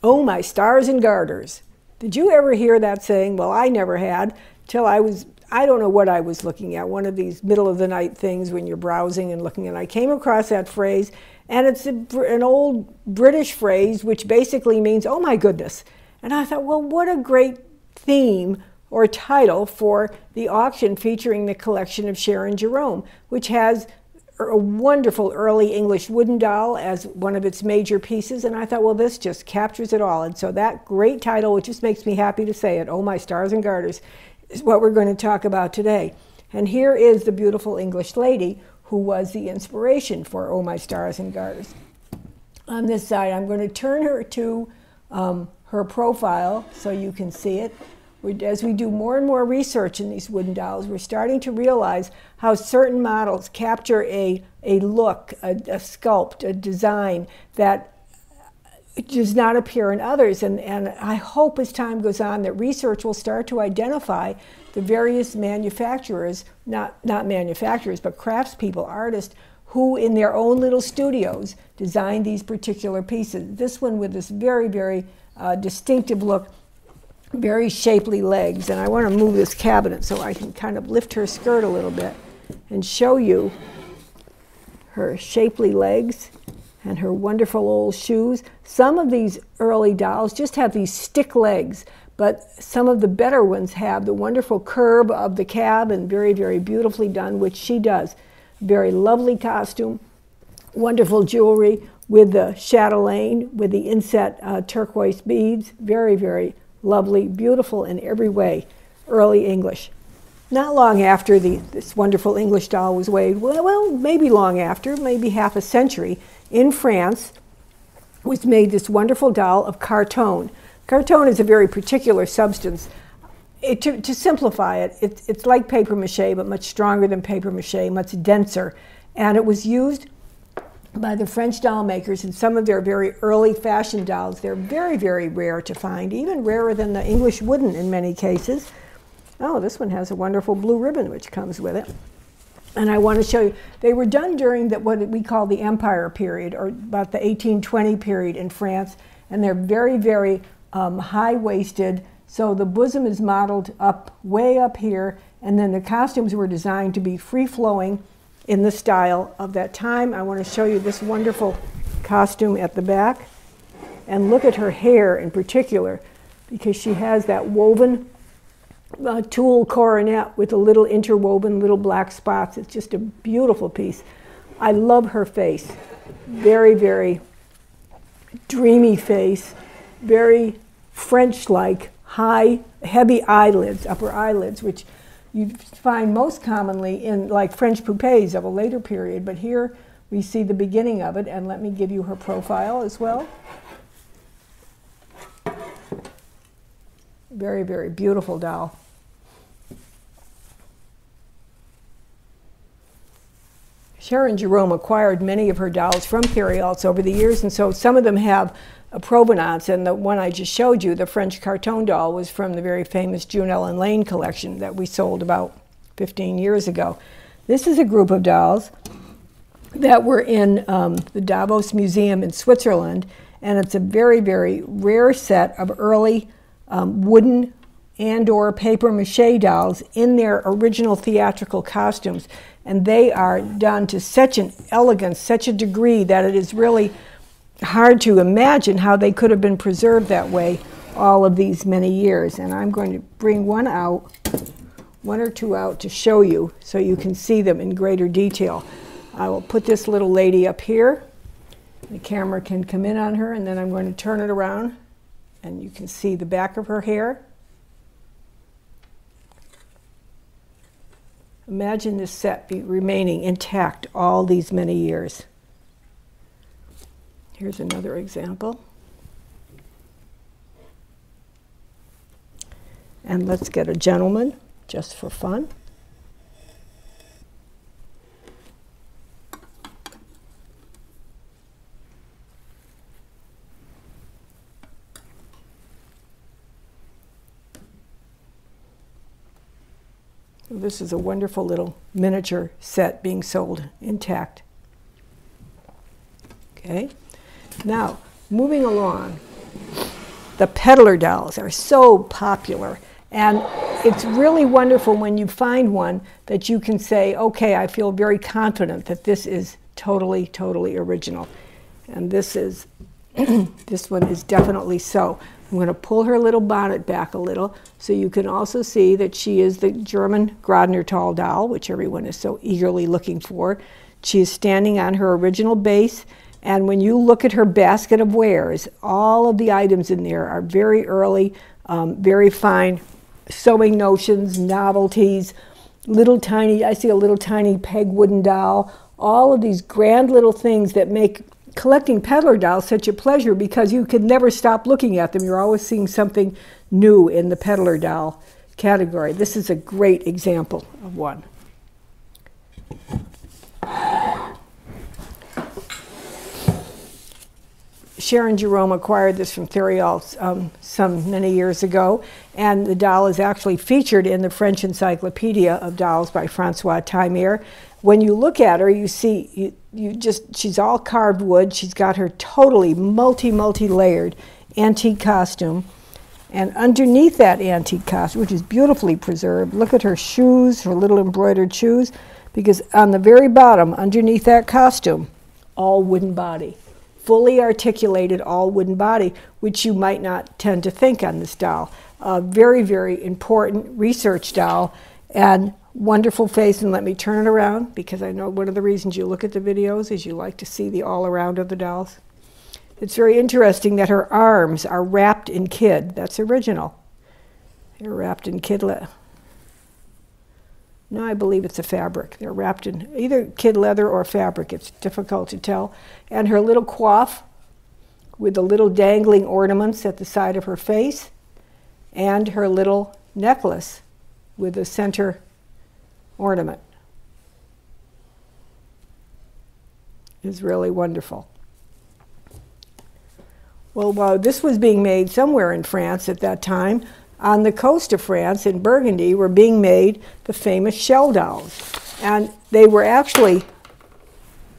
Oh, my stars and garters. Did you ever hear that saying? Well, I never had, till I don't know what I was looking at, one of these middle of the night things when you're browsing and looking, and I came across that phrase, and it's an old British phrase which basically means, oh my goodness. And I thought, well, what a great theme or title for the auction featuring the collection of Sharon Jerome, which has a wonderful early English wooden doll as one of its major pieces. And I thought, well, this just captures it all. And so that great title, which just makes me happy to say it, Oh My Stars and Garters, is what we're going to talk about today. And here is the beautiful English lady who was the inspiration for Oh My Stars and Garters. On this side, I'm going to turn her to her profile so you can see it. As we do more and more research in these wooden dolls, we're starting to realize how certain models capture a look, a sculpt, a design that does not appear in others. And I hope as time goes on that research will start to identify the various manufacturers, not manufacturers, but craftspeople, artists, who in their own little studios design these particular pieces. This one with this very, very distinctive look, very shapely legs. And I want to move this cabinet so I can kind of lift her skirt a little bit and show you her shapely legs and her wonderful old shoes. Some of these early dolls just have these stick legs, but some of the better ones have the wonderful curve of the calf and very, very beautifully done, which she does. Very lovely costume, wonderful jewelry with the chatelaine, with the inset turquoise beads. Very, very lovely, beautiful in every way, early English. Not long after this wonderful English doll was made, well, maybe long after, maybe half a century, in France was made this wonderful doll of carton. Carton is a very particular substance. To simplify it, it's like paper mache, but much stronger than paper mache, much denser. And it was used by the French doll makers in some of their very early fashion dolls. They're very, very rare to find, even rarer than the English wooden in many cases. Oh, this one has a wonderful blue ribbon which comes with it. And I want to show you, they were done during what we call the Empire period, or about the 1820 period in France, and they're very, very high-waisted, so the bosom is modeled up, way up here, and then the costumes were designed to be free-flowing in the style of that time. I want to show you this wonderful costume at the back. And look at her hair in particular, because she has that woven tulle coronet with a little interwoven little black spots. It's just a beautiful piece. I love her face. Very, very dreamy face, very French-like, high, heavy eyelids, upper eyelids, which you find most commonly in like French poupées of a later period, but here we see the beginning of it, and let me give you her profile as well. Very, very beautiful doll. Sharon Jerome acquired many of her dolls from Theriault over the years, and so some of them have a provenance, and the one I just showed you, the French carton doll, was from the very famous June Ellen Lane collection that we sold about 15 years ago. This is a group of dolls that were in the Davos Museum in Switzerland, and it's a very, very rare set of early wooden and or paper mache dolls in their original theatrical costumes, and they are done to such an elegance, such a degree that it is really hard to imagine how they could have been preserved that way all of these many years. And I'm going to bring one or two out to show you so you can see them in greater detail. I will put this little lady up here. The camera can come in on her, and then I'm going to turn it around and you can see the back of her hair. Imagine this set remaining intact all these many years. Here's another example. And let's get a gentleman, just for fun. This is a wonderful little miniature set being sold intact. Okay. Now, moving along, the Peddler Dolls are so popular. And it's really wonderful when you find one that you can say, okay, I feel very confident that this is totally, totally original. And this is, this one is definitely so. I'm going to pull her little bonnet back a little so you can also see that she is the German Garters doll, which everyone is so eagerly looking for. She is standing on her original base, and when you look at her basket of wares, all of the items in there are very early, very fine sewing notions, novelties, little tiny, I see a little tiny peg wooden doll, all of these grand little things that make collecting Peddler dolls such a pleasure because you can never stop looking at them. You're always seeing something new in the Peddler doll category. This is a great example of one. Sharon Jerome acquired this from Theriault many years ago, and the doll is actually featured in the French Encyclopedia of Dolls by Francois Timer. When you look at her, you see, she's all carved wood. She's got her totally multi-layered antique costume. And underneath that antique costume, which is beautifully preserved, look at her shoes, her little embroidered shoes, because on the very bottom, underneath that costume, all wooden body. Fully articulated, all wooden body, which you might not tend to think on this doll. A very, very important research doll, and wonderful face. And let me turn it around, because I know one of the reasons you look at the videos is you like to see the all-around of the dolls. It's very interesting that her arms are wrapped in kid. That's original. They're wrapped in kid leather. No, I believe it's a fabric. They're wrapped in either kid leather or fabric. It's difficult to tell. And her little coif with the little dangling ornaments at the side of her face, and her little necklace with the center ornament is really wonderful. Well, while this was being made somewhere in France at that time, on the coast of France, in Burgundy, were being made the famous shell dolls. And they were actually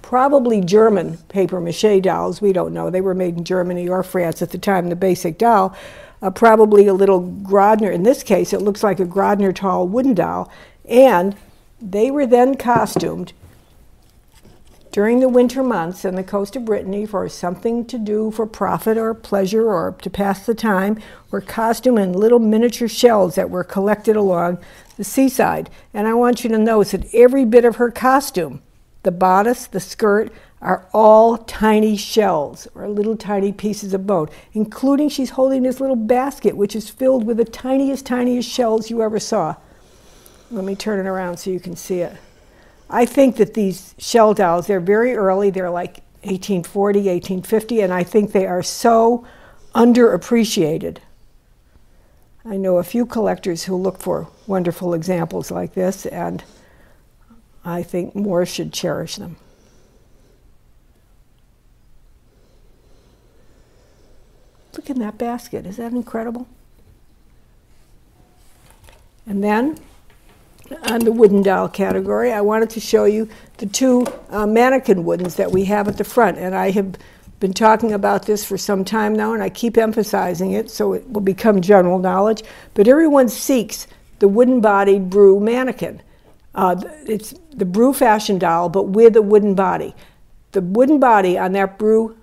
probably German papier-mâché dolls. We don't know. They were made in Germany or France at the time, the basic doll. Probably a little Grodner. In this case, it looks like a Grodner tall wooden doll. And they were then costumed during the winter months on the coast of Brittany for something to do for profit or pleasure or to pass the time, were costumed in little miniature shells that were collected along the seaside. And I want you to notice that every bit of her costume, the bodice, the skirt, are all tiny shells or little tiny pieces of bone, including she's holding this little basket which is filled with the tiniest shells you ever saw. Let me turn it around so you can see it. I think that these shell dolls, they're very early. They're like 1840, 1850, and I think they are so underappreciated. I know a few collectors who look for wonderful examples like this, and I think more should cherish them. Look in that basket. Is that incredible? And then, on the wooden doll category, I wanted to show you the two mannequin woodens that we have at the front. And I have been talking about this for some time now, and I keep emphasizing it so it will become general knowledge. But everyone seeks the wooden-bodied Bru mannequin. It's the Bru fashion doll, but with a wooden body. The wooden body on that Bru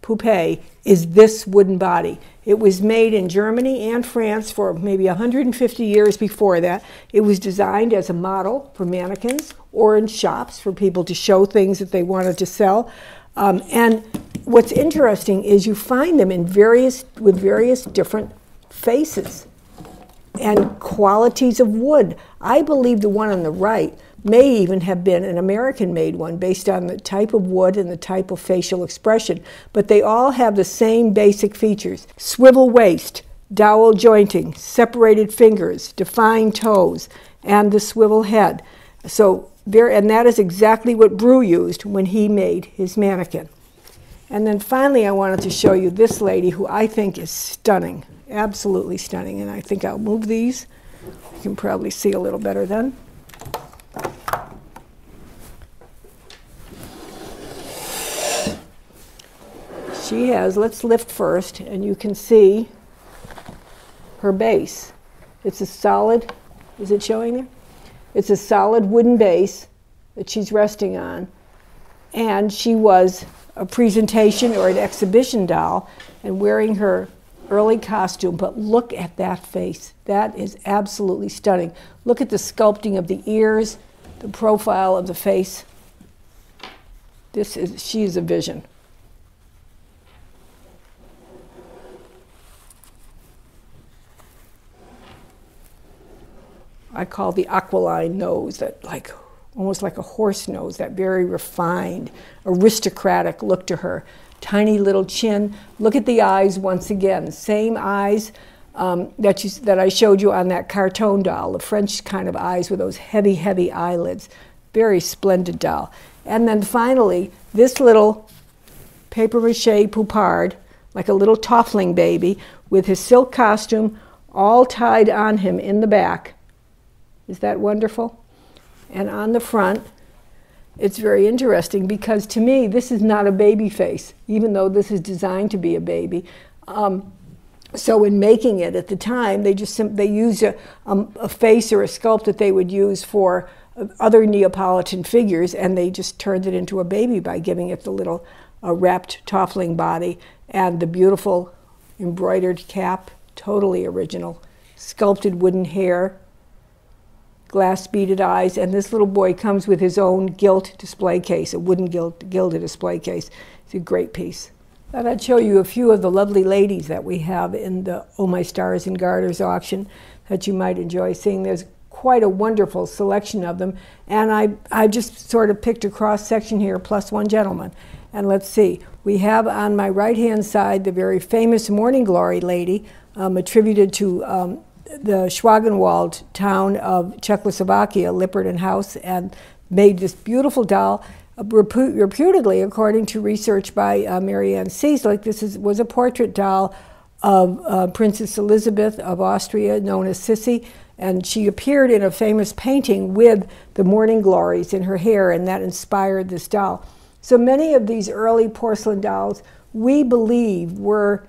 poupée is this wooden body. It was made in Germany and France for maybe 150 years before that. It was designed as a model for mannequins or in shops for people to show things that they wanted to sell. And what's interesting is you find them in with various different faces and qualities of wood. I believe the one on the right may even have been an American-made one based on the type of wood and the type of facial expression. But they all have the same basic features. Swivel waist, dowel jointing, separated fingers, defined toes, and the swivel head. So and that is exactly what Bru used when he made his mannequin. And then finally I wanted to show you this lady who I think is stunning, absolutely stunning. And I think I'll move these. You can probably see a little better then. She has, let's lift first, and you can see her base. It's a solid, is it showing there? It's a solid wooden base that she's resting on. And she was a presentation or an exhibition doll and wearing her early costume, but look at that face. That is absolutely stunning. Look at the sculpting of the ears, the profile of the face. She is a vision. I call the aquiline nose, that almost like a horse nose, that very refined, aristocratic look to her. Tiny little chin. Look at the eyes once again. Same eyes that I showed you on that carton doll, the French kind of eyes with those heavy, heavy eyelids. Very splendid doll. And then finally, this little papier-mâché poupard, like a little toffling baby, with his silk costume all tied on him in the back. Is that wonderful? And on the front, it's very interesting because to me, this is not a baby face, even though this is designed to be a baby. So in making it at the time, they used a face or a sculpt that they would use for other Neapolitan figures, and they just turned it into a baby by giving it the little wrapped toffling body and the beautiful embroidered cap, totally original, sculpted wooden hair, glass beaded eyes, and this little boy comes with his own gilt display case, a wooden gilded display case. It's a great piece. Thought I'd show you a few of the lovely ladies that we have in the Oh My Stars and Garters auction that you might enjoy seeing. There's quite a wonderful selection of them, and I just sort of picked a cross section here, plus one gentleman. And let's see, we have on my right hand side the very famous Morning Glory lady, attributed to the Schwagenwald town of Czechoslovakia, Lippert House, and made this beautiful doll, reputedly, according to research by Marianne Cieslik, this was a portrait doll of Princess Elizabeth of Austria, known as Sissy, and she appeared in a famous painting with the Morning Glories in her hair, and that inspired this doll. So many of these early porcelain dolls, we believe, were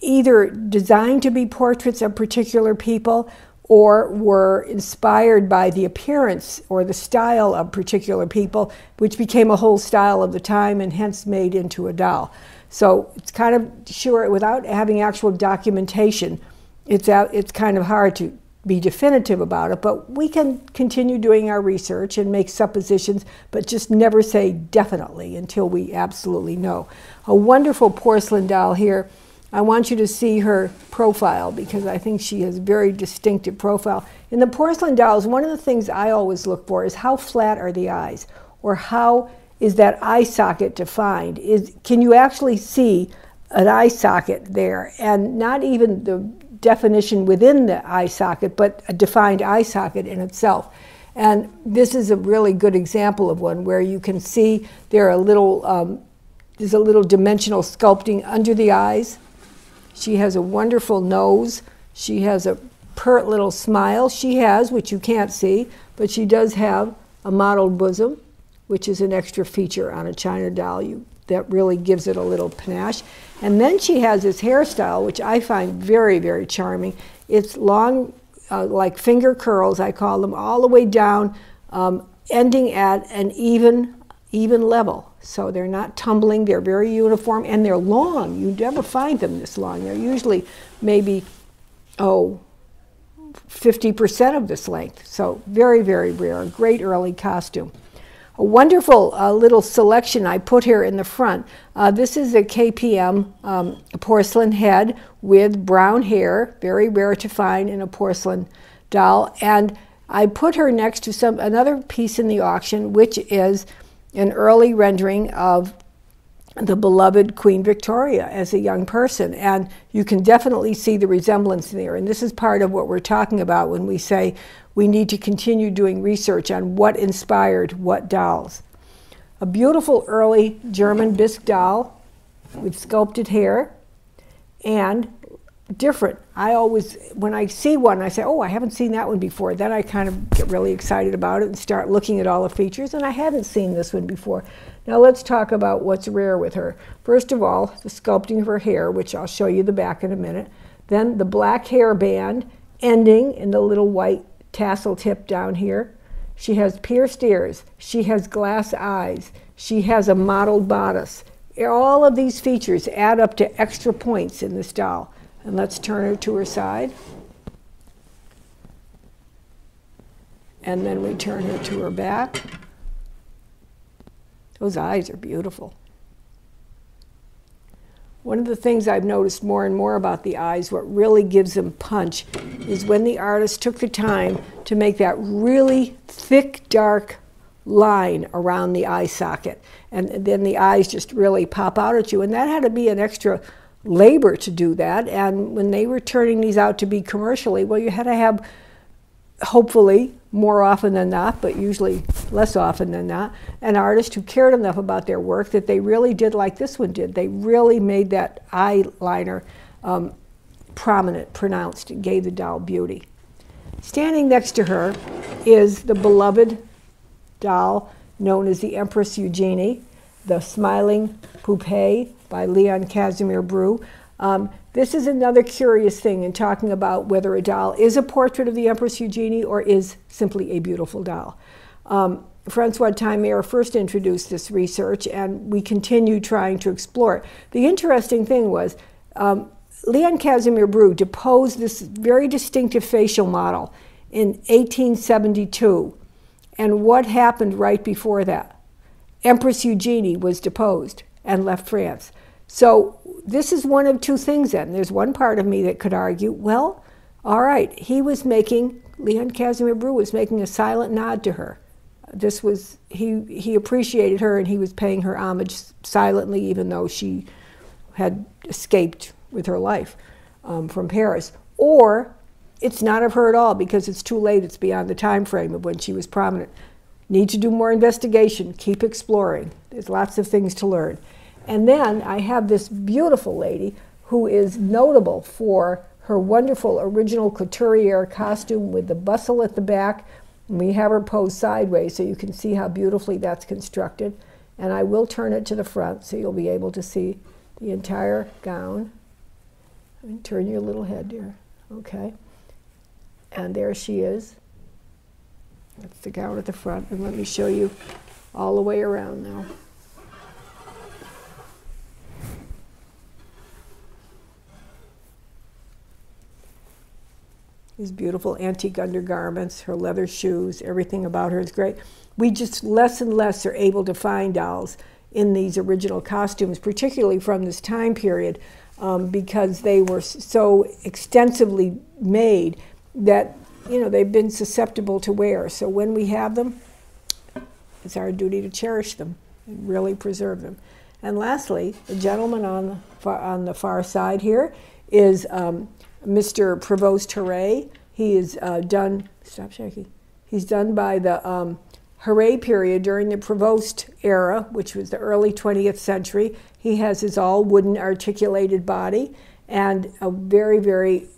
either designed to be portraits of particular people or were inspired by the appearance or the style of particular people, which became a whole style of the time and hence made into a doll. So it's kind of sure, without having actual documentation, it's kind of hard to be definitive about it, but we can continue doing our research and make suppositions, but just never say definitely until we absolutely know. A wonderful porcelain doll here. I want you to see her profile because I think she has a very distinctive profile. In the porcelain dolls, one of the things I always look for is how flat are the eyes, or how is that eye socket defined? Can you actually see an eye socket there? And not even the definition within the eye socket, but a defined eye socket in itself. And this is a really good example of one where you can see there's a little dimensional sculpting under the eyes. She has a wonderful nose. She has a pert little smile. She has, which you can't see, but she does have a mottled bosom, which is an extra feature on a China doll that really gives it a little panache. And then she has this hairstyle, which I find very, very charming. It's long, like finger curls, I call them, all the way down, ending at an even level. So they're not tumbling, they're very uniform, and they're long. You never find them this long. They're usually maybe, 50% of this length. So very, very rare, a great early costume. A wonderful little selection I put here in the front. This is a KPM porcelain head with brown hair, very rare to find in a porcelain doll. And I put her next to another piece in the auction, which is an early rendering of the beloved Queen Victoria as a young person. And you can definitely see the resemblance there. And this is part of what we're talking about when we say we need to continue doing research on what inspired what dolls. A beautiful early German Bisque doll with sculpted hair and different. I always, when I see one, I say, oh, I haven't seen that one before. Then I kind of get really excited about it and start looking at all the features, and I hadn't seen this one before. Now let's talk about what's rare with her. First of all, the sculpting of her hair, which I'll show you the back in a minute. Then the black hairband ending in the little white tassel tip down here. She has pierced ears. She has glass eyes. She has a mottled bodice. All of these features add up to extra points in this doll. And let's turn her to her side. And then we turn her to her back. Those eyes are beautiful. One of the things I've noticed more and more about the eyes, what really gives them punch, is when the artist took the time to make that really thick, dark line around the eye socket. And then the eyes just really pop out at you. And that had to be an extra labor to do that. And when they were turning these out to be commercially, well, you had to have, hopefully, more often than not, but usually less often than not, an artist who cared enough about their work that they really did like this one did. They really made that eyeliner prominent, pronounced, and gave the doll beauty. Standing next to her is the beloved doll known as the Empress Eugenie, the Smiling Poupée by Leon Casimir Bru. This is another curious thing in talking about whether a doll is a portrait of the Empress Eugenie or is simply a beautiful doll. Francois Timer first introduced this research, and we continue trying to explore it. The interesting thing was Leon Casimir Bru deposed this very distinctive facial model in 1872. And what happened right before that? Empress Eugenie was deposed and left France. So this is one of two things then. There's one part of me that could argue, well, all right, Leon Casimir Bru was making a silent nod to her. This was, he appreciated her and he was paying her homage silently, even though she had escaped with her life from Paris. Or it's not of her at all because it's too late, it's beyond the time frame of when she was prominent. Need to do more investigation, keep exploring. There's lots of things to learn. And then I have this beautiful lady who is notable for her wonderful original couturier costume with the bustle at the back. And we have her posed sideways so you can see how beautifully that's constructed. And I will turn it to the front so you'll be able to see the entire gown. And turn your little head, dear. Okay. And there she is. That's the gown at the front. And let me show you all the way around now. These beautiful antique undergarments, her leather shoes, everything about her is great. We just less and less are able to find dolls in these original costumes, particularly from this time period, because they were so extensively made that, you know, they've been susceptible to wear. So when we have them, it's our duty to cherish them and really preserve them. And lastly, the gentleman on the far side here is Mr. Provost Theriault. He is done, stop shaking, he's done by the Theriault period during the Provost era, which was the early 20th century. He has his all wooden articulated body and a very, very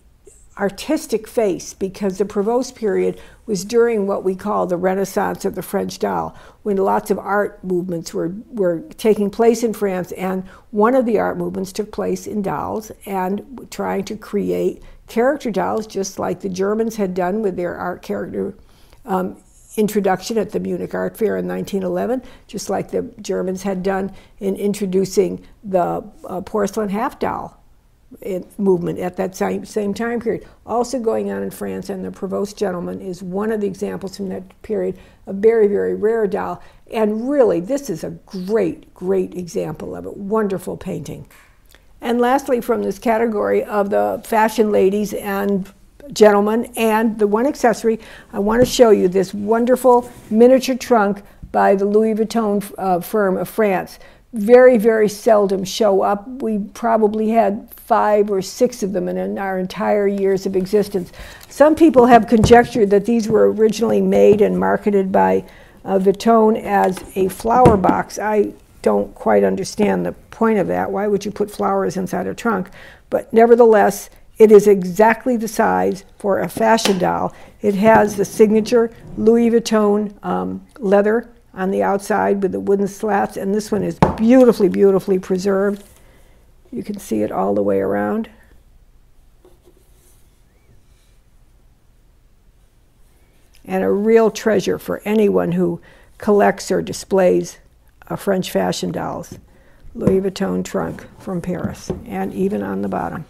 artistic face, because the Provost period was during what we call the Renaissance of the French doll, when lots of art movements were taking place in France, and one of the art movements took place in dolls and trying to create character dolls, just like the Germans had done with their art character introduction at the Munich Art Fair in 1911, just like the Germans had done in introducing the porcelain half doll movement at that same time period. Also going on in France, and the Provost gentleman is one of the examples from that period, a very, very rare doll. And really, this is a great, great example of it. Wonderful painting. And lastly, from this category of the fashion ladies and gentlemen and the one accessory, I want to show you this wonderful miniature trunk by the Louis Vuitton firm of France. Very, very seldom show up. We probably had 5 or 6 of them in our entire years of existence. Some people have conjectured that these were originally made and marketed by Vuitton as a flower box. I don't quite understand the point of that. Why would you put flowers inside a trunk? But nevertheless, it is exactly the size for a fashion doll. It has the signature Louis Vuitton leather on the outside with the wooden slats, and this one is beautifully, beautifully preserved. You can see it all the way around. and a real treasure for anyone who collects or displays French fashion dolls. Louis Vuitton trunk from Paris, and even on the bottom.